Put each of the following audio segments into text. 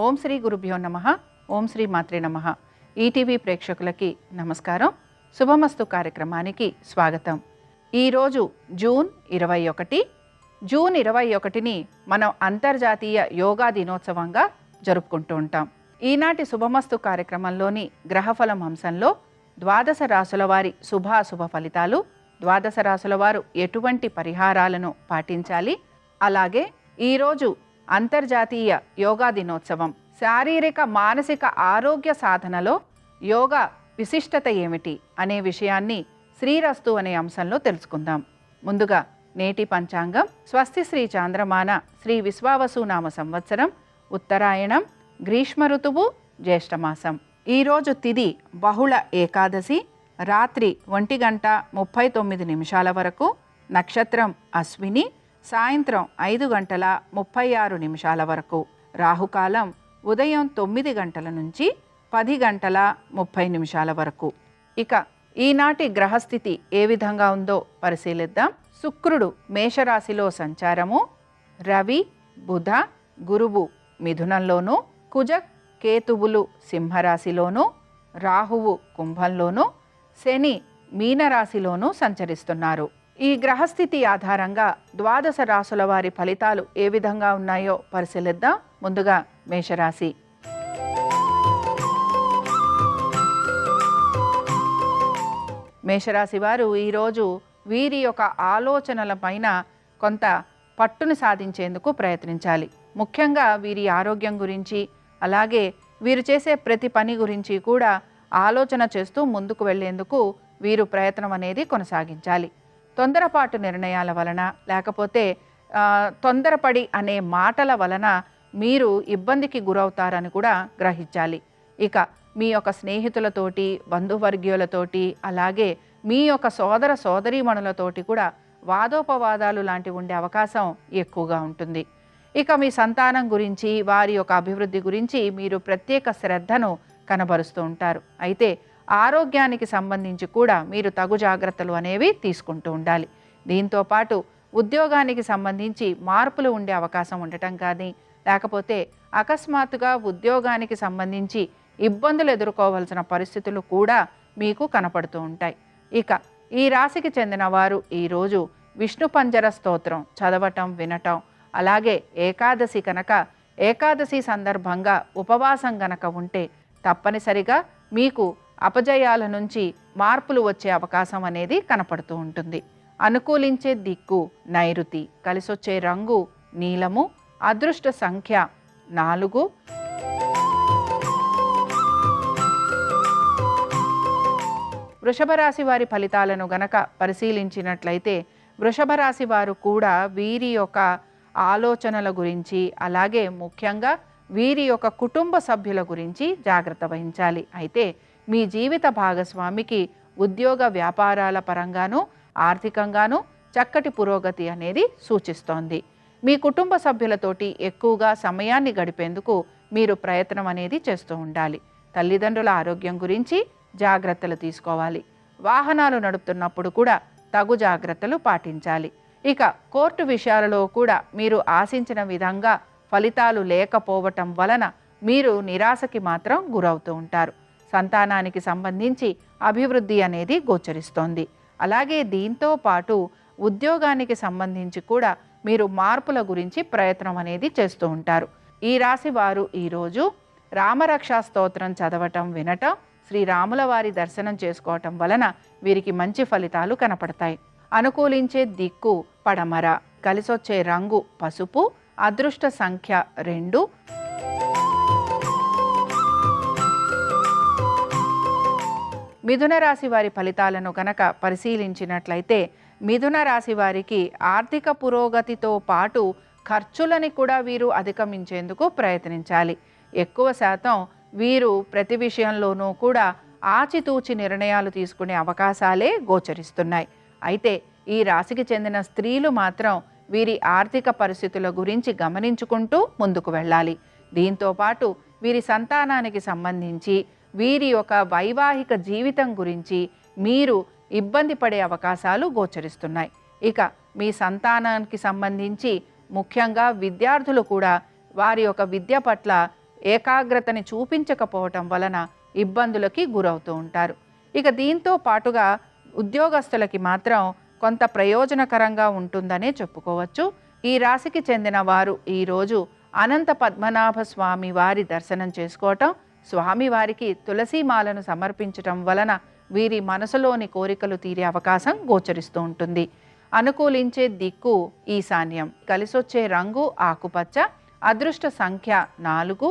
ఓం శ్రీ గురుభ్యో నమః. ఓం శ్రీ మాత్రే నమః. ఈటీవీ ప్రేక్షకులకి నమస్కారం. శుభమస్తు కార్యక్రమానికి స్వాగతం. ఈరోజు జూన్ 21. జూన్ 21ని మనం అంతర్జాతీయ యోగా దినోత్సవంగా జరుపుకుంటూ ఉంటాం. ఈనాటి శుభమస్తు కార్యక్రమంలోని గ్రహఫలం అంశంలో ద్వాదశ రాశుల వారి శుభాశుభ ఫలితాలు, ద్వాదశ రాశుల వారు ఎటువంటి పరిహారాలను పాటించాలి, అలాగే ఈరోజు అంతర్జాతీయ యోగా దినోత్సవం శారీరక మానసిక ఆరోగ్య సాధనలో యోగా విశిష్టత ఏమిటి అనే విషయాన్ని శ్రీరస్తు అనే అంశంలో తెలుసుకుందాం. ముందుగా నేటి పంచాంగం. స్వస్తి శ్రీ చాంద్రమాన శ్రీ విశ్వావసునామ సంవత్సరం, ఉత్తరాయణం, గ్రీష్మ ఋతువు, జ్యేష్ఠమాసం. ఈరోజు తిథి బహుళ ఏకాదశి, రాత్రి 1:39 వరకు. నక్షత్రం అశ్విని, సాయంత్రం 5:36 వరకు. రాహుకాలం ఉదయం 9 గంటల నుంచి 10:30 వరకు. ఇక ఈనాటి గ్రహస్థితి ఏ విధంగా ఉందో పరిశీలిద్దాం. శుక్రుడు మేషరాశిలో సంచారము, రవి, బుధ, గురువు మిథునంలోనూ, కుజ, కేతువులు సింహరాశిలోనూ, రాహువు కుంభంలోనూ, శని మీనరాశిలోనూ సంచరిస్తున్నారు. ఈ గ్రహస్థితి ఆధారంగా ద్వాదశ రాశుల వారి ఫలితాలు ఏ విధంగా ఉన్నాయో పరిశీలిద్దాం. ముందుగా మేషరాశి. మేషరాశి వారు ఈరోజు వీరి యొక్క ఆలోచనల పైన కొంత పట్టును సాధించేందుకు ప్రయత్నించాలి. ముఖ్యంగా వీరి ఆరోగ్యం గురించి, అలాగే వీరు చేసే ప్రతి పని గురించి కూడా ఆలోచన చేస్తూ ముందుకు వెళ్లేందుకు వీరు ప్రయత్నం అనేది కొనసాగించాలి. తొందరపాటు నిర్ణయాల వలన, లేకపోతే తొందరపడి అనే మాటల వలన మీరు ఇబ్బందికి గురవుతారని కూడా గ్రహించాలి. ఇక మీ యొక్క స్నేహితులతోటి, బంధువర్గీయులతోటి, అలాగే మీ యొక్క సోదర సోదరీమణులతోటి కూడా వాదోపవాదాలు లాంటివి ఉండే అవకాశం ఎక్కువగా ఉంటుంది. ఇక మీ సంతానం గురించి, వారి యొక్క అభివృద్ధి గురించి మీరు ప్రత్యేక శ్రద్ధను కనబరుస్తూ ఉంటారు. అయితే ఆరోగ్యానికి సంబంధించి కూడా మీరు తగు జాగ్రత్తలు అనేవి తీసుకుంటూ ఉండాలి. దీంతో పాటు ఉద్యోగానికి సంబంధించి మార్పులు ఉండే అవకాశం ఉండటం కానీ, లేకపోతే అకస్మాత్తుగా ఉద్యోగానికి సంబంధించి ఇబ్బందులు ఎదుర్కోవాల్సిన పరిస్థితులు కూడా మీకు కనపడుతూ ఉంటాయి. ఇక ఈ రాశికి చెందిన వారు ఈరోజు విష్ణు పంజర స్తోత్రం చదవటం, వినటం, అలాగే ఏకాదశి కనుక ఏకాదశి సందర్భంగా ఉపవాసం గనక ఉంటే తప్పనిసరిగా మీకు అపజయాల నుంచి మార్పులు వచ్చే అవకాశం అనేది కనపడుతూ ఉంటుంది. అనుకూలించే దిక్కు నైరుతి, కలిసొచ్చే రంగు నీలము, అదృష్ట సంఖ్య 4. వృషభ రాశి వారి ఫలితాలను గనక పరిశీలించినట్లయితే వృషభ రాశి వారు కూడా వీరి యొక్క ఆలోచనల గురించి, అలాగే ముఖ్యంగా వీరి యొక్క కుటుంబ సభ్యుల గురించి జాగ్రత్త వహించాలి. అయితే మీ జీవిత భాగస్వామికి ఉద్యోగ వ్యాపారాల పరంగానూ, ఆర్థికంగానూ చక్కటి పురోగతి అనేది సూచిస్తోంది. మీ కుటుంబ సభ్యులతోటి ఎక్కువగా సమయాన్ని గడిపేందుకు మీరు ప్రయత్నం అనేది చేస్తూ ఉండాలి. తల్లిదండ్రుల ఆరోగ్యం గురించి జాగ్రత్తలు తీసుకోవాలి. వాహనాలు నడుపుతున్నప్పుడు కూడా తగు జాగ్రత్తలు పాటించాలి. ఇక కోర్టు విషయాలలో కూడా మీరు ఆశించిన విధంగా ఫలితాలు లేకపోవటం వలన మీరు నిరాశకి మాత్రం గురవుతూ ఉంటారు. సంతానానికి సంబంధించి అభివృద్ధి అనేది గోచరిస్తోంది. అలాగే దీంతో పాటు ఉద్యోగానికి సంబంధించి కూడా మీరు మార్పుల గురించి ప్రయత్నం అనేది చేస్తూ ఉంటారు. ఈ రాశి వారు ఈరోజు రామరక్షా స్తోత్రం చదవటం, వినటం, శ్రీరాముల వారి దర్శనం చేసుకోవటం వలన వీరికి మంచి ఫలితాలు కనపడతాయి. అనుకూలించే దిక్కు పడమర, కలిసొచ్చే రంగు పసుపు, అదృష్ట సంఖ్య 2. మిథున రాశి వారి ఫలితాలను కనుక పరిశీలించినట్లయితే మిథున రాశి వారికి ఆర్థిక పురోగతితో పాటు ఖర్చులని కూడా వీరు అధిగమించేందుకు ప్రయత్నించాలి. ఎక్కువ శాతం వీరు ప్రతి విషయంలోనూ కూడా ఆచితూచి నిర్ణయాలు తీసుకునే అవకాశాలే గోచరిస్తున్నాయి. అయితే ఈ రాశికి చెందిన స్త్రీలు మాత్రం వీరి ఆర్థిక పరిస్థితుల గురించి గమనించుకుంటూ ముందుకు వెళ్ళాలి. దీంతో పాటు వీరి సంతానానికి సంబంధించి, వీరి యొక్క వైవాహిక జీవితం గురించి మీరు ఇబ్బంది పడే అవకాశాలు గోచరిస్తున్నాయి. ఇక మీ సంతానానికి సంబంధించి ముఖ్యంగా విద్యార్థులు కూడా వారి యొక్క విద్య పట్ల ఏకాగ్రతని చూపించకపోవటం వలన ఇబ్బందులకి గురవుతూ ఉంటారు. ఇక దీంతో పాటుగా ఉద్యోగస్తులకి మాత్రం కొంత ప్రయోజనకరంగా ఉంటుందనే చెప్పుకోవచ్చు. ఈ రాశికి చెందిన వారు ఈరోజు అనంత పద్మనాభ స్వామి వారి దర్శనం చేసుకోవటం, స్వామివారికి తులసీమాలను సమర్పించటం వలన వీరి మనసులోని కోరికలు తీరే అవకాశం గోచరిస్తూ ఉంటుంది. అనుకూలించే దిక్కు ఈశాన్యం, కలిసొచ్చే రంగు ఆకుపచ్చ, అదృష్ట సంఖ్య 4.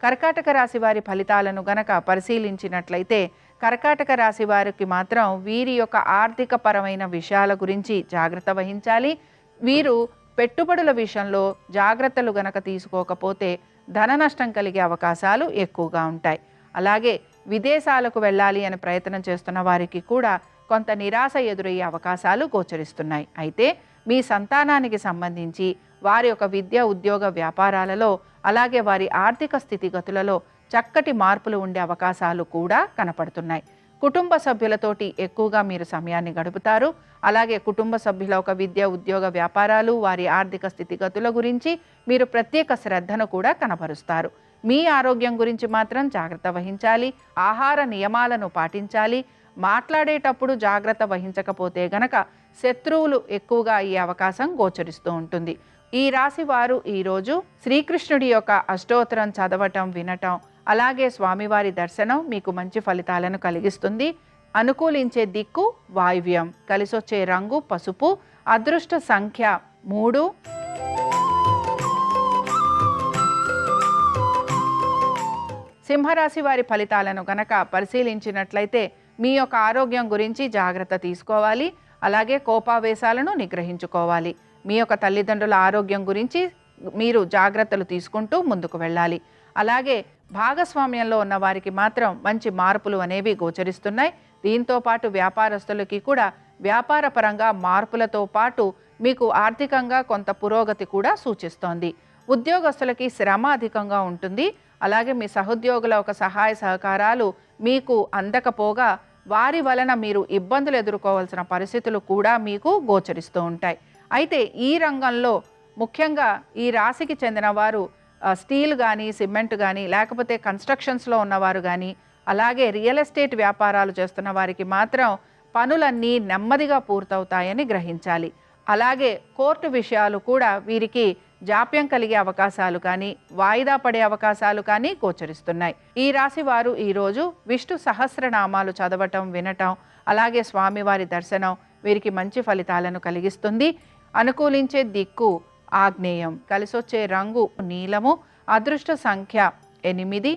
కర్కాటక రాశి వారి ఫలితాలను గనక పరిశీలించినట్లయితే కర్కాటక రాశి వారికి మాత్రం వీరి యొక్క ఆర్థిక పరమైన విషయాల గురించి జాగ్రత్త వహించాలి. వీరు పెట్టుబడుల విషయంలో జాగ్రత్తలు గనక తీసుకోకపోతే ధన నష్టం కలిగే అవకాశాలు ఎక్కువగా ఉంటాయి. అలాగే విదేశాలకు వెళ్ళాలి అని ప్రయత్నం చేస్తున్న వారికి కూడా కొంత నిరాశ ఎదురయ్యే అవకాశాలు గోచరిస్తున్నాయి. అయితే మీ సంతానానికి సంబంధించి వారి యొక్క విద్య, ఉద్యోగ, వ్యాపారాలలో అలాగే వారి ఆర్థిక స్థితిగతులలో చక్కటి మార్పులు ఉండే అవకాశాలు కూడా కనపడుతున్నాయి. కుటుంబ సభ్యులతోటి ఎక్కువగా మీరు సమయాన్ని గడుపుతారు. అలాగే కుటుంబ సభ్యుల ఒక విద్య, ఉద్యోగ, వ్యాపారాలు, వారి ఆర్థిక స్థితిగతుల గురించి మీరు ప్రత్యేక శ్రద్ధను కూడా కనబరుస్తారు. మీ ఆరోగ్యం గురించి మాత్రం జాగ్రత్త వహించాలి. ఆహార నియమాలను పాటించాలి. మాట్లాడేటప్పుడు జాగ్రత్త వహించకపోతే గనక శత్రువులు ఎక్కువగా అయ్యే అవకాశం గోచరిస్తూ ఉంటుంది. ఈ రాశి వారు ఈరోజు శ్రీకృష్ణుడి యొక్క అష్టోత్తరం చదవటం, వినటం, అలాగే స్వామివారి దర్శనం మీకు మంచి ఫలితాలను కలిగిస్తుంది. అనుకూలించే దిక్కు వాయువ్యం, కలిసొచ్చే రంగు పసుపు, అదృష్ట సంఖ్య 3. సింహరాశి వారి ఫలితాలను గనక పరిశీలించినట్లయితే మీ యొక్క ఆరోగ్యం గురించి జాగ్రత్త తీసుకోవాలి. అలాగే కోపావేశాలను నిగ్రహించుకోవాలి. మీ యొక్క తల్లిదండ్రుల ఆరోగ్యం గురించి మీరు జాగ్రత్తలు తీసుకుంటూ ముందుకు వెళ్ళాలి. అలాగే భాగస్వామ్యంలో ఉన్న వారికి మాత్రం మంచి మార్పులు అనేవి గోచరిస్తున్నాయి. దీంతో పాటు వ్యాపారస్తులకి కూడా వ్యాపార పరంగా మార్పులతో పాటు మీకు ఆర్థికంగా కొంత పురోగతి కూడా సూచిస్తోంది. ఉద్యోగస్తులకి శ్రమ అధికంగా ఉంటుంది. అలాగే మీ సహోద్యోగుల ఒక సహాయ సహకారాలు మీకు అందకపోగా వారి వలన మీరు ఇబ్బందులు ఎదుర్కోవాల్సిన పరిస్థితులు కూడా మీకు గోచరిస్తూ ఉంటాయి. అయితే ఈ రంగంలో ముఖ్యంగా ఈ రాశికి చెందిన వారు స్టీల్ కానీ, సిమెంట్ కానీ, లేకపోతే కన్స్ట్రక్షన్స్లో ఉన్నవారు కానీ, అలాగే రియల్ ఎస్టేట్ వ్యాపారాలు చేస్తున్న వారికి మాత్రం పనులన్నీ నెమ్మదిగా పూర్తవుతాయని గ్రహించాలి. అలాగే కోర్టు విషయాలు కూడా వీరికి జాప్యం కలిగే అవకాశాలు కానీ, వాయిదా పడే అవకాశాలు కానీ గోచరిస్తున్నాయి. ఈ రాశి వారు ఈరోజు విష్ణు సహస్రనామాలు చదవటం, వినటం, అలాగే స్వామివారి దర్శనం వీరికి మంచి ఫలితాలను కలిగిస్తుంది. అనుకూలించే దిక్కు ఆగ్నేయం, కలిసొచ్చే రంగు నీలము, అదృష్ట సంఖ్య 8.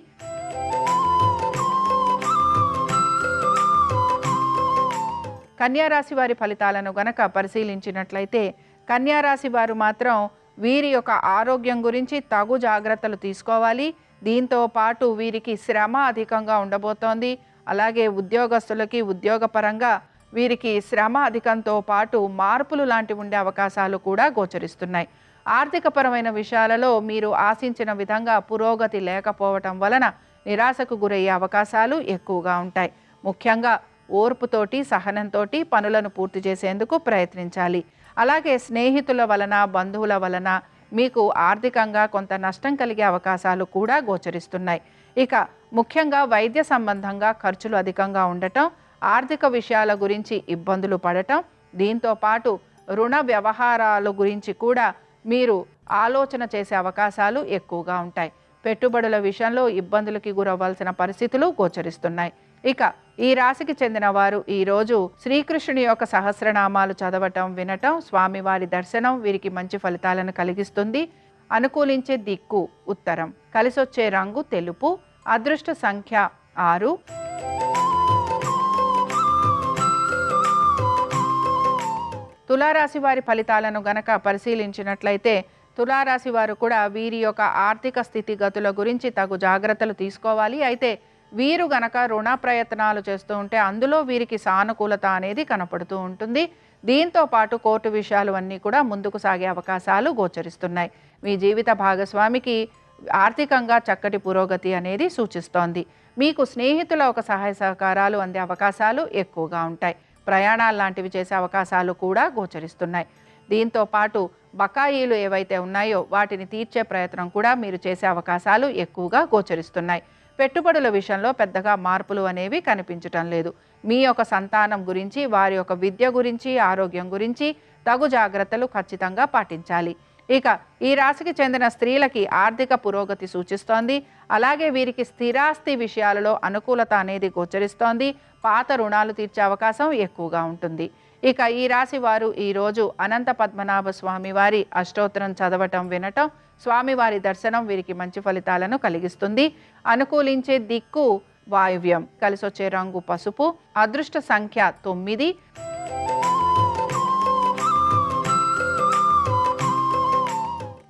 కన్యారాశి వారి ఫలితాలను గనక పరిశీలించినట్లయితే కన్యారాశి వారు మాత్రం వీరి యొక్క ఆరోగ్యం గురించి తగు జాగ్రత్తలు తీసుకోవాలి. దీంతో పాటు వీరికి శ్రమ అధికంగా ఉండబోతోంది. అలాగే ఉద్యోగస్తులకి ఉద్యోగపరంగా వీరికి శ్రమ అధికంతో పాటు మార్పులు లాంటివి ఉండే అవకాశాలు కూడా గోచరిస్తున్నాయి. ఆర్థికపరమైన విషయాలలో మీరు ఆశించిన విధంగా పురోగతి లేకపోవటం వలన నిరాశకు గురయ్యే అవకాశాలు ఎక్కువగా ఉంటాయి. ముఖ్యంగా ఓర్పుతోటి, సహనంతోటి పనులను పూర్తి చేసేందుకు ప్రయత్నించాలి. అలాగే స్నేహితుల వలన, బంధువుల వలన మీకు ఆర్థికంగా కొంత నష్టం కలిగే అవకాశాలు కూడా గోచరిస్తున్నాయి. ఇక ముఖ్యంగా వైద్య సంబంధంగా ఖర్చులు అధికంగా ఉండటం, ఆర్థిక విషయాల గురించి ఇబ్బందులు పడటం, దీంతో పాటు రుణ వ్యవహారాల గురించి కూడా మీరు ఆలోచన చేసే అవకాశాలు ఎక్కువగా ఉంటాయి. పెట్టుబడుల విషయంలో ఇబ్బందులకి గురవ్వాల్సిన పరిస్థితులు గోచరిస్తున్నాయి. ఇక ఈ రాశికి చెందిన వారు ఈరోజు శ్రీకృష్ణుని యొక్క సహస్రనామాలు చదవటం, వినటం, స్వామివారి దర్శనం వీరికి మంచి ఫలితాలను కలిగిస్తుంది. అనుకూలించే దిక్కు ఉత్తరం, కలిసొచ్చే రంగు తెలుపు, అదృష్ట సంఖ్య 6. తులారాశి వారి ఫలితాలను గనక పరిశీలించినట్లయితే తులారాశి వారు కూడా వీరి యొక్క ఆర్థిక స్థితిగతుల గురించి తగు జాగ్రత్తలు తీసుకోవాలి. అయితే వీరు గనక రుణ ప్రయత్నాలు చేస్తూ ఉంటే అందులో వీరికి సానుకూలత అనేది కనపడుతూ ఉంటుంది. దీంతో పాటు కోర్టు విషయాలు అన్నీ కూడా ముందుకు సాగే అవకాశాలు గోచరిస్తున్నాయి. మీ జీవిత భాగస్వామికి ఆర్థికంగా చక్కటి పురోగతి అనేది సూచిస్తోంది. మీకు స్నేహితుల ఒక సహాయ సహకారాలు అందే అవకాశాలు ఎక్కువగా ఉంటాయి. ప్రయాణాలు లాంటివి చేసే అవకాశాలు కూడా గోచరిస్తున్నాయి. దీంతో పాటు బకాయిలు ఏవైతే ఉన్నాయో వాటిని తీర్చే ప్రయత్నం కూడా మీరు చేసే అవకాశాలు ఎక్కువగా గోచరిస్తున్నాయి. పెట్టుబడుల విషయంలో పెద్దగా మార్పులు అనేవి కనిపించటం లేదు. మీ యొక్క సంతానం గురించి, వారి యొక్క విద్య గురించి, ఆరోగ్యం గురించి తగు జాగ్రత్తలు ఖచ్చితంగా పాటించాలి. ఇక ఈ రాశికి చెందిన స్త్రీలకి ఆర్థిక పురోగతి సూచిస్తోంది. అలాగే వీరికి స్థిరాస్తి విషయాలలో అనుకూలత అనేది గోచరిస్తోంది. పాత రుణాలు తీర్చే అవకాశం ఎక్కువగా ఉంటుంది. ఇక ఈ రాశి వారు ఈరోజు అనంత పద్మనాభ స్వామి వారి అష్టోత్తరం చదవటం, వినటం, స్వామివారి దర్శనం వీరికి మంచి ఫలితాలను కలిగిస్తుంది. అనుకూలించే దిక్కు వాయువ్యం, కలిసొచ్చే రంగు పసుపు, అదృష్ట సంఖ్య 9.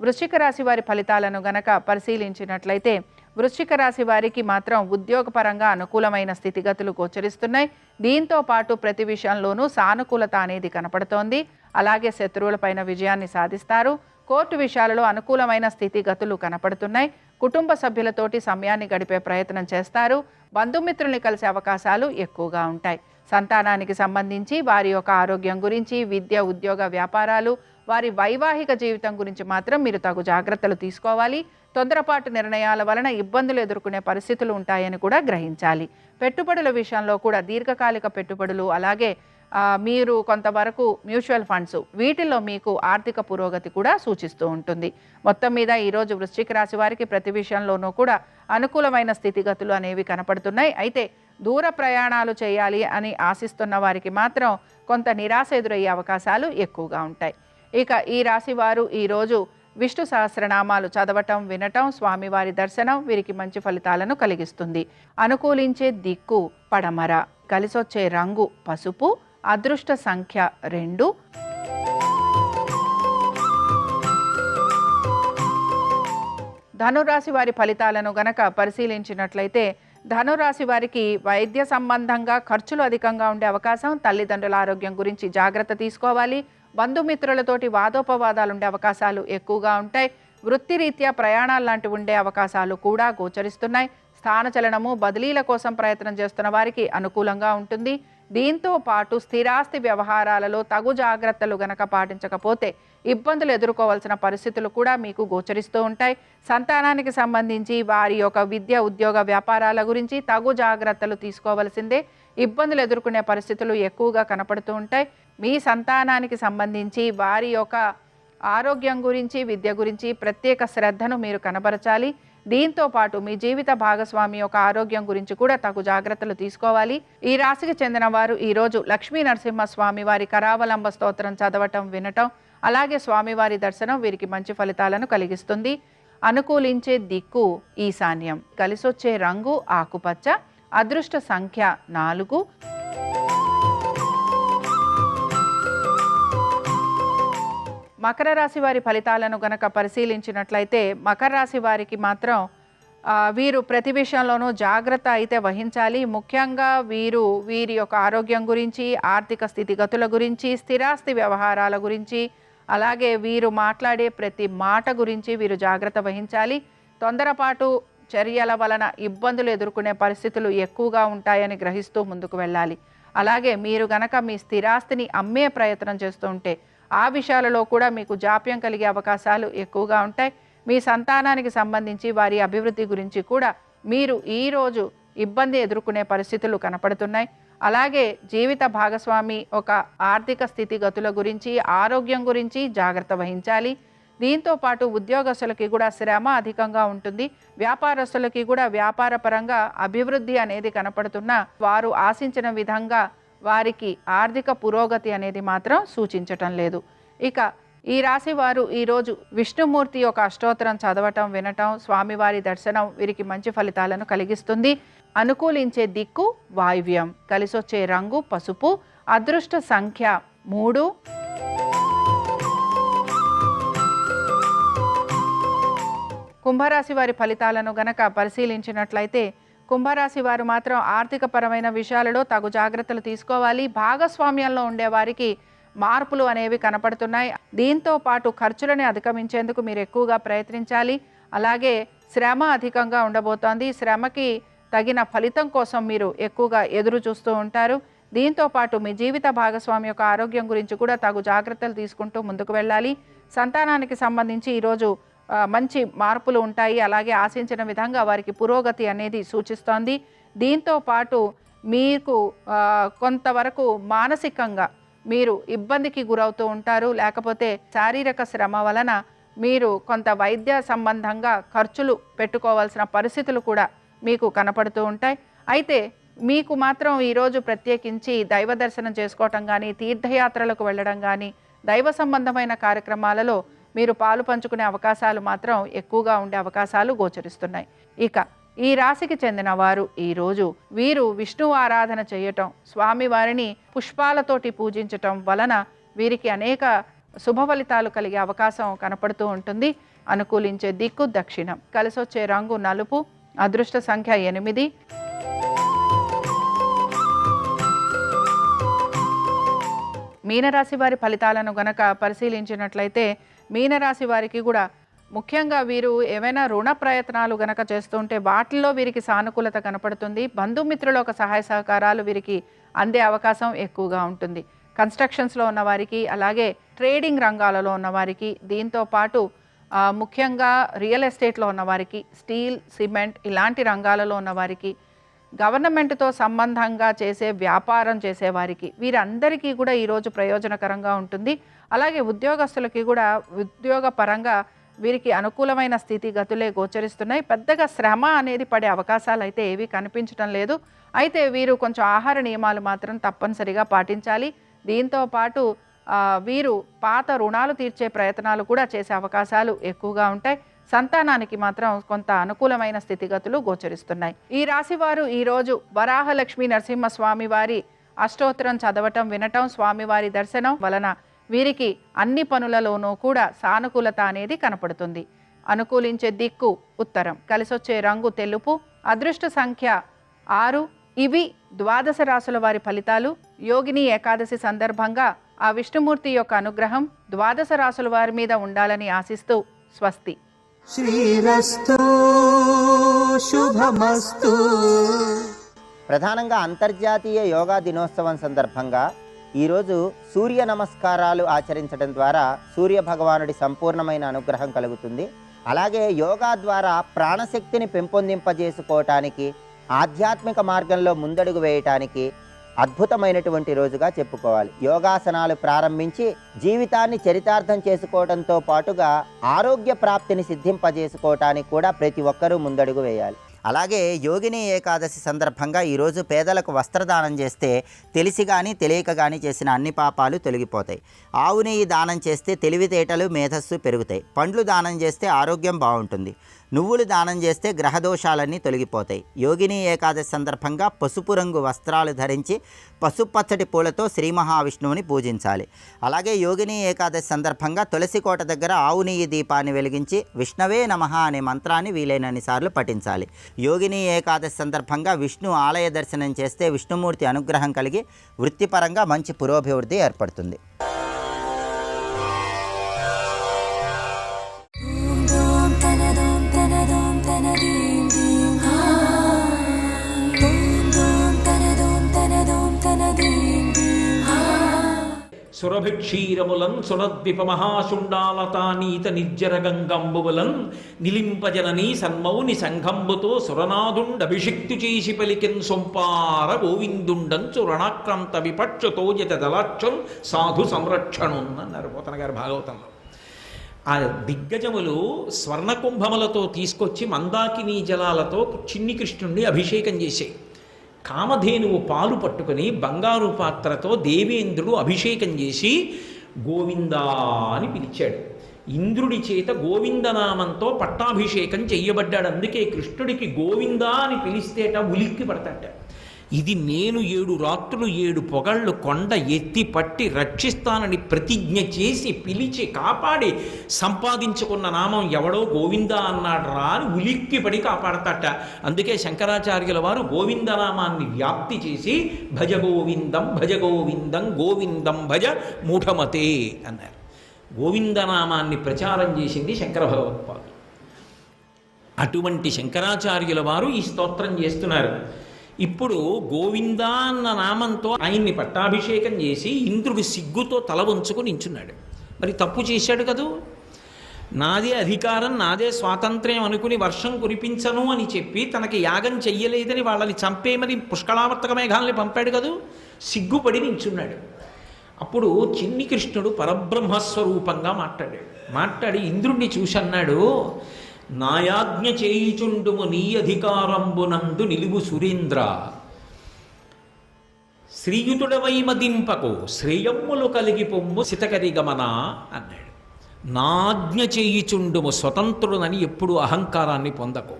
వృశ్చిక రాశి వారి ఫలితాలను గనక పరిశీలించినట్లయితే వృశ్చిక రాశి వారికి మాత్రం ఉద్యోగపరంగా అనుకూలమైన స్థితిగతులు గోచరిస్తున్నాయి. దీంతో పాటు ప్రతి విషయంలోనూ సానుకూలత అనేది కనపడుతోంది. అలాగే శత్రువులపైన విజయాన్ని సాధిస్తారు. కోర్టు విషయాలలో అనుకూలమైన స్థితిగతులు కనపడుతున్నాయి. కుటుంబ సభ్యులతోటి సమయాన్ని గడిపే ప్రయత్నం చేస్తారు. బంధుమిత్రుల్ని కలిసే అవకాశాలు ఎక్కువగా ఉంటాయి. సంతానానికి సంబంధించి వారి యొక్క ఆరోగ్యం గురించి, విద్య, ఉద్యోగ, వ్యాపారాలు, వారి వైవాహిక జీవితం గురించి మాత్రం మీరు తగు జాగ్రత్తలు తీసుకోవాలి. తొందరపాటు నిర్ణయాల వలన ఇబ్బందులు ఎదుర్కొనే పరిస్థితులు ఉంటాయని కూడా గ్రహించాలి. పెట్టుబడుల విషయంలో కూడా దీర్ఘకాలిక పెట్టుబడులు, అలాగే మీరు కొంతవరకు మ్యూచువల్ ఫండ్స్, వీటిల్లో మీకు ఆర్థిక పురోగతి కూడా సూచిస్తూ ఉంటుంది. మొత్తం మీద ఈరోజు వృశ్చిక రాశి వారికి ప్రతి విషయంలోనూ కూడా అనుకూలమైన స్థితిగతులు అనేవి కనపడుతున్నాయి. అయితే దూర ప్రయాణాలు చేయాలి అని ఆశిస్తున్న వారికి మాత్రం కొంత నిరాశ ఎదురయ్యే అవకాశాలు ఎక్కువగా ఉంటాయి. ఇక ఈ రాశి వారు ఈరోజు విష్ణు సహస్రనామాలు చదవటం, వినటం, స్వామివారి దర్శనం వీరికి మంచి ఫలితాలను కలిగిస్తుంది. అనుకూలించే దిక్కు పడమర, కలిసొచ్చే రంగు పసుపు, అదృష్ట సంఖ్య 2. ధనురాశి వారి ఫలితాలను గనక పరిశీలించినట్లయితే ధనురాశి వారికి వైద్య సంబంధంగా ఖర్చులు అధికంగా ఉండే అవకాశం, తల్లిదండ్రుల ఆరోగ్యం గురించి జాగ్రత్త తీసుకోవాలి. బంధుమిత్రులతోటి వాదోపవాదాలు ఉండే అవకాశాలు ఎక్కువగా ఉంటాయి. వృత్తిరీత్యా ప్రయాణాలు లాంటివి ఉండే అవకాశాలు కూడా గోచరిస్తున్నాయి. స్థానచలనము, బదిలీల కోసం ప్రయత్నం చేస్తున్న వారికి అనుకూలంగా ఉంటుంది. దీంతో పాటు స్థిరాస్తి వ్యవహారాలలో తగు జాగ్రత్తలు గనక పాటించకపోతే ఇబ్బందులు ఎదుర్కోవాల్సిన పరిస్థితులు కూడా మీకు గోచరిస్తూ ఉంటాయి. సంతానానికి సంబంధించి వారి యొక్క విద్య, ఉద్యోగ, వ్యాపారాల గురించి తగు జాగ్రత్తలు తీసుకోవాల్సిందే. ఇబ్బందులు ఎదుర్కొనే పరిస్థితులు ఎక్కువగా కనపడుతూ ఉంటాయి. మీ సంతానానికి సంబంధించి వారి యొక్క ఆరోగ్యం గురించి, విద్య గురించి ప్రత్యేక శ్రద్ధను మీరు కనబరచాలి. దీంతో పాటు మీ జీవిత భాగస్వామి యొక్క ఆరోగ్యం గురించి కూడా తగు జాగ్రత్తలు తీసుకోవాలి. ఈ రాశికి చెందిన వారు ఈరోజు లక్ష్మీ నరసింహస్వామి వారి కరావలంబ స్తోత్రం చదవటం, వినటం, అలాగే స్వామివారి దర్శనం వీరికి మంచి ఫలితాలను కలిగిస్తుంది. అనుకూలించే దిక్కు ఈశాన్యం, కలిసొచ్చే రంగు ఆకుపచ్చ, అదృష్ట సంఖ్య 4. మకర రాశి వారి ఫలితాలను గనక పరిశీలించినట్లయితే మకర రాశి వారికి మాత్రం వీరు ప్రతి విషయంలోనూ జాగ్రత్త అయితే వహించాలి. ముఖ్యంగా వీరి యొక్క ఆరోగ్యం గురించి, ఆర్థిక స్థితిగతుల గురించి, స్థిరాస్తి వ్యవహారాల గురించి, అలాగే వీరు మాట్లాడే ప్రతి మాట గురించి వీరు జాగ్రత్త వహించాలి. తొందరపాటు చర్యల వలన ఇబ్బందులు ఎదుర్కొనే పరిస్థితులు ఎక్కువగా ఉంటాయని గ్రహిస్తూ ముందుకు వెళ్ళాలి. అలాగే మీరు గనక మీ స్థిరాస్తిని అమ్మే ప్రయత్నం చేస్తూ ఉంటే ఆ విషయాలలో కూడా మీకు జాప్యం కలిగే అవకాశాలు ఎక్కువగా ఉంటాయి. మీ సంతానానికి సంబంధించి వారి అభివృద్ధి గురించి కూడా మీరు ఈరోజు ఇబ్బంది ఎదుర్కొనే పరిస్థితులు కనపడుతున్నాయి. అలాగే జీవిత భాగస్వామి ఒక ఆర్థిక స్థితిగతుల గురించి, ఆరోగ్యం గురించి జాగ్రత్త వహించాలి. దీంతో పాటు ఉద్యోగస్తులకి కూడా శ్రమ అధికంగా ఉంటుంది. వ్యాపారస్తులకి కూడా వ్యాపార పరంగా అభివృద్ధి అనేది కనపడుతున్నా వారు ఆశించిన విధంగా వారికి ఆర్థిక పురోగతి అనేది మాత్రం సూచించటం లేదు. ఇక ఈ రాశి వారు ఈరోజు విష్ణుమూర్తి యొక్క అష్టోత్తరం చదవటం, వినటం, స్వామివారి దర్శనం వీరికి మంచి ఫలితాలను కలిగిస్తుంది. అనుకూలించే దిక్కు వాయువ్యం, కలిసొచ్చే రంగు పసుపు, అదృష్ట సంఖ్య 3. కుంభరాశి వారి ఫలితాలను గనక పరిశీలించినట్లయితే కుంభరాశి వారు మాత్రం ఆర్థిక పరమైన విషయాలలో తగు జాగ్రత్తలు తీసుకోవాలి. భాగస్వామ్యంలో ఉండేవారికి మార్పులు అనేవి కనపడుతున్నాయి. దీంతో పాటు ఖర్చులని అధిగమించేందుకు మీరు ఎక్కువగా ప్రయత్నించాలి. అలాగే శ్రమ అధికంగా ఉండబోతోంది. శ్రమకి తగిన ఫలితం కోసం మీరు ఎక్కువగా ఎదురు చూస్తూ ఉంటారు. దీంతో పాటు మీ జీవిత భాగస్వామి యొక్క ఆరోగ్యం గురించి కూడా తగు జాగ్రత్తలు తీసుకుంటూ ముందుకు వెళ్ళాలి. సంతానానికి సంబంధించి ఈరోజు మంచి మార్పులు ఉంటాయి. అలాగే ఆశించిన విధంగా వారికి పురోగతి అనేది సూచిస్తోంది. దీంతో పాటు మీకు కొంతవరకు మానసికంగా మీరు ఇబ్బందికి గురవుతూ ఉంటారు. లేకపోతే శారీరక శ్రమ వలన మీరు కొంత వైద్య సంబంధంగా ఖర్చులు పెట్టుకోవాల్సిన పరిస్థితులు కూడా మీకు కనపడుతూ ఉంటాయి. అయితే మీకు మాత్రం ఈరోజు ప్రత్యేకించి దైవ దర్శనం చేసుకోవటం కానీ, తీర్థయాత్రలకు వెళ్ళడం కానీ, దైవ సంబంధమైన కార్యక్రమాలలో మీరు పాలు పంచుకునే అవకాశాలు మాత్రం ఎక్కువగా ఉండే అవకాశాలు గోచరిస్తున్నాయి. ఇక ఈ రాశికి చెందిన వారు ఈరోజు వీరు విష్ణువు ఆరాధన చేయటం, స్వామివారిని పుష్పాలతోటి పూజించటం వలన వీరికి అనేక శుభ ఫలితాలు కలిగే అవకాశం కనపడుతూ ఉంటుంది. అనుకూలించే దిక్కు దక్షిణం. కలిసొచ్చే రంగు నలుపు. అదృష్ట సంఖ్య 8. మీనరాశి వారి ఫలితాలను గనక పరిశీలించినట్లయితే మీనరాశి వారికి కూడా ముఖ్యంగా వీరు ఏవైనా రుణ ప్రయత్నాలు గనక చేస్తుంటే వాటిల్లో వీరికి సానుకూలత కనపడుతుంది. బంధుమిత్రుల ఒక సహాయ సహకారాలు వీరికి అందే అవకాశం ఎక్కువగా ఉంటుంది. కన్స్ట్రక్షన్స్లో ఉన్న వారికి, అలాగే ట్రేడింగ్ రంగాలలో ఉన్న వారికి, దీంతో పాటు ముఖ్యంగా రియల్ ఎస్టేట్లో ఉన్న వారికి, స్టీల్, సిమెంట్ ఇలాంటి రంగాలలో ఉన్న వారికి, గవర్నమెంట్తో సంబంధంగా చేసే వ్యాపారం చేసేవారికి, వీరందరికీ కూడా ఈరోజు ప్రయోజనకరంగా ఉంటుంది. అలాగే ఉద్యోగస్తులకి కూడా ఉద్యోగ పరంగా వీరికి అనుకూలమైన స్థితిగతులే గోచరిస్తున్నాయి. పెద్దగా శ్రమ అనేది పడే అవకాశాలు అయితే ఏవీ కనిపించడం లేదు. అయితే వీరు కొంచెం ఆహార నియమాలు మాత్రం తప్పనిసరిగా పాటించాలి. దీంతో పాటు వీరు పాత రుణాలు తీర్చే ప్రయత్నాలు కూడా చేసే అవకాశాలు ఎక్కువగా ఉంటాయి. సంతానానికి మాత్రం కొంత అనుకూలమైన స్థితిగతులు గోచరిస్తున్నాయి. ఈ రాశి వారు ఈరోజు వరాహలక్ష్మీ నరసింహస్వామి వారి అష్టోత్తరం చదవటం, వినటం, స్వామివారి దర్శనం వలన వీరికి అన్ని పనులలోనూ కూడా సానుకూలత అనేది కనపడుతుంది. అనుకూలించే దిక్కు ఉత్తరం. కలిసొచ్చే రంగు తెలుపు. అదృష్ట సంఖ్య 6. ఇవి ద్వాదశ రాశుల వారి ఫలితాలు. యోగిని ఏకాదశి సందర్భంగా ఆ విష్ణుమూర్తి యొక్క అనుగ్రహం ద్వాదశ రాశుల వారి మీద ఉండాలని ఆశిస్తూ స్వస్తి. శ్రీరస్తు శుభమస్తు. ప్రధానంగా అంతర్జాతీయ యోగా దినోత్సవం సందర్భంగా ఈరోజు సూర్య నమస్కారాలు ఆచరించడం ద్వారా సూర్య భగవానుడి సంపూర్ణమైన అనుగ్రహం కలుగుతుంది. అలాగే యోగా ద్వారా ప్రాణశక్తిని పెంపొందింపజేసుకోవటానికి, ఆధ్యాత్మిక మార్గంలో ముందడుగు వేయటానికి అద్భుతమైనటువంటి రోజుగా చెప్పుకోవాలి. యోగాసనాలు ప్రారంభించి జీవితాన్ని చరితార్థం చేసుకోవడంతో పాటుగా ఆరోగ్య ప్రాప్తిని సిద్ధింపజేసుకోవటానికి కూడా ప్రతి ఒక్కరూ ముందడుగు వేయాలి. అలాగే యోగిని ఏకాదశి సందర్భంగా ఈరోజు పేదలకు వస్త్రదానం చేస్తే తెలిసి కానీ తెలియక కానీ చేసిన అన్ని పాపాలు తొలగిపోతాయి. ఆవు నెయ్యి దానం చేస్తే తెలివితేటలు, మేధస్సు పెరుగుతాయి. పండ్లు దానం చేస్తే ఆరోగ్యం బాగుంటుంది. నువ్వులు దానం చేస్తే గ్రహదోషాలన్నీ తొలగిపోతాయి. యోగిని ఏకాదశి సందర్భంగా పసుపు రంగు వస్త్రాలు ధరించి పసుపచ్చటి పూలతో శ్రీ మహావిష్ణువుని పూజించాలి. అలాగే యోగిని ఏకాదశి సందర్భంగా తులసి కోట దగ్గర ఆవు నెయ్యి దీపాన్ని వెలిగించి విష్ణవే నమః అనే మంత్రాన్ని వీలైనన్ని సార్లు పఠించాలి. యోగిని ఏకాదశి సందర్భంగా విష్ణు ఆలయ దర్శనం చేస్తే విష్ణుమూర్తి అనుగ్రహం కలిగి వృత్తిపరంగా మంచి పురోభివృద్ధి ఏర్పడుతుంది. సురభిక్షీరములన్ సురద్విపమహాశుండాలతానీత నిర్జర గంగంబువలన్ నిలింపజననీ సన్మౌని సంఘంబుతో సురనాదుండభిషిక్తు చేసి పలికెన్ సొంపార గోవిందుండంచు రణాక్రాంత విపక్షతో జత దళాక్షం సాధు సంరక్షణం అన్నారు పోతన గారు భాగవతంలో. ఆ దిగ్గజములు స్వర్ణకుంభములతో తీసుకొచ్చి మందాకినీ జలాలతో చిన్ని కృష్ణుణ్ణి అభిషేకం చేశాయి. కామధేనువు పాలు పట్టుకుని బంగారు పాత్రతో దేవేంద్రుడు అభిషేకం చేసి గోవిందా అని పిలిచాడు. ఇంద్రుడి చేత గోవిందనామంతో పట్టాభిషేకం చెయ్యబడ్డాడు. అందుకే కృష్ణుడికి గోవిందా అని పిలిస్తేట ఉలిక్కి పడతాట. ఇది నేను 7 రాత్రులు 7 పొగళ్ళు కొండ ఎత్తి పట్టి రక్షిస్తానని ప్రతిజ్ఞ చేసి పిలిచి కాపాడి సంపాదించుకున్న నామం ఎవడో గోవింద అన్నాడు రా అని ఉలిక్కిపడి కాపాడతాట. అందుకే శంకరాచార్యుల వారు గోవిందనామాన్ని వ్యాప్తి చేసి భజ గోవిందం భజ గోవిందం గోవిందం భజ మూఢమతే అన్నారు. గోవిందనామాన్ని ప్రచారం చేసింది శంకర భగవత్పాదులు. అటువంటి శంకరాచార్యుల వారు ఈ స్తోత్రం చేస్తున్నారు. ఇప్పుడు గోవిందా అన్న నామంతో ఆయన్ని పట్టాభిషేకం చేసి ఇంద్రుడు సిగ్గుతో తల వంచుకొని నించున్నాడు. మరి తప్పు చేశాడు కదూ. నాదే అధికారం, నాదే స్వాతంత్ర్యం అనుకుని వర్షం కురిపించను అని చెప్పి తనకి యాగం చెయ్యలేదని వాళ్ళని చంపేమని పుష్కళావర్తక మేఘాలని పంపాడు కదూ. సిగ్గుపడి నించున్నాడు. అప్పుడు చిన్ని కృష్ణుడు పరబ్రహ్మస్వరూపంగా మాట్లాడి ఇంద్రుణ్ణి చూసి అన్నాడు, నాయాజ్ఞ చేయుచుండుము నీ అధికారంబునందు నిలువు సురేంద్ర, శ్రీయుతుడవై మదింపకు శ్రేయమ్ములు కలిగి పొమ్ము సితకరి గమన అన్నాడు. నాజ్ఞ చేయుచుండుము, స్వతంత్రుడని ఎప్పుడు అహంకారాన్ని పొందకు.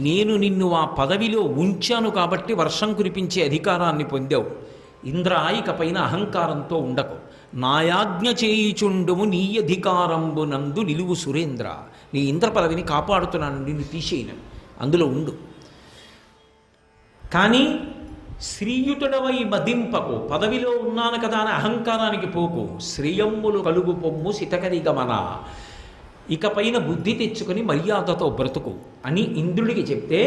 నేను నిన్ను ఆ పదవిలో ఉంచాను కాబట్టి వర్షం కురిపించే అధికారాన్ని పొందావు. ఇంద్ర, ఇక పైన అహంకారంతో ఉండకు. నాయాజ్ఞ చేయుచుండుము నీ అధికారంబునందు నిలువు సురేంద్ర, నీ ఇంద్ర పదవిని కాపాడుతున్నాను, నిన్ను తీసేయను, అందులో ఉండు. కానీ శ్రీయుతుడవై మదింపకు, పదవిలో ఉన్నాను కదా అని అహంకారానికి పోకు. శ్రేయమ్ములు కలుగు పొమ్ము సితకరి గమన, ఇకపైన బుద్ధి తెచ్చుకొని మర్యాదతో బ్రతుకు అని ఇంద్రుడికి చెప్తే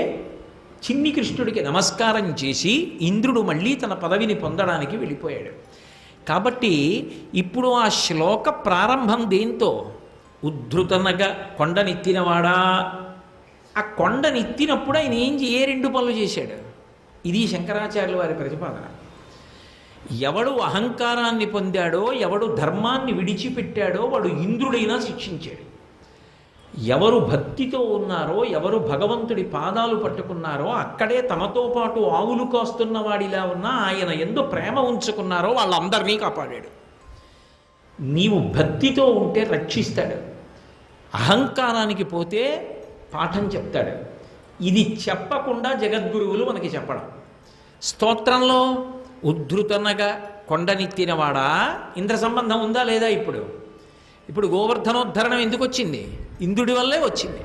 చిన్ని కృష్ణుడికి నమస్కారం చేసి ఇంద్రుడు మళ్ళీ తన పదవిని పొందడానికి వెళ్ళిపోయాడు. కాబట్టి ఇప్పుడు ఆ శ్లోక ప్రారంభం దేంతో? ఉద్ధృతనగా కొండనెత్తినవాడా. ఆ కొండనెత్తినప్పుడు ఆయన ఏ రెండు పనులు చేశాడు? ఇది శంకరాచార్యుల వారి ప్రతిపాదన. ఎవడు అహంకారాన్ని పొందాడో, ఎవడు ధర్మాన్ని విడిచిపెట్టాడో వాడు ఇంద్రుడైనా శిక్షించాడు. ఎవరు భక్తితో ఉన్నారో, ఎవరు భగవంతుడి పాదాలు పట్టుకున్నారో, అక్కడే తమతో పాటు ఆవులు కాస్తున్న వాడిలా ఉన్నా ఆయన యందు ప్రేమ ఉంచుకున్నారో వాళ్ళందరినీ కాపాడాడు. నీవు భక్తితో ఉంటే రక్షిస్తాడు, అహంకారానికి పోతే పాఠం చెప్తాడు. ఇది చెప్పకుండా జగద్గురువులు మనకి చెప్పడం. స్తోత్రంలో ఉద్ధృతనగా కొండనెత్తినవాడా, ఇంద్ర సంబంధం ఉందా లేదా? ఇప్పుడు గోవర్ధనోద్ధరణం ఎందుకు వచ్చింది? ఇంద్రుడి వల్లే వచ్చింది.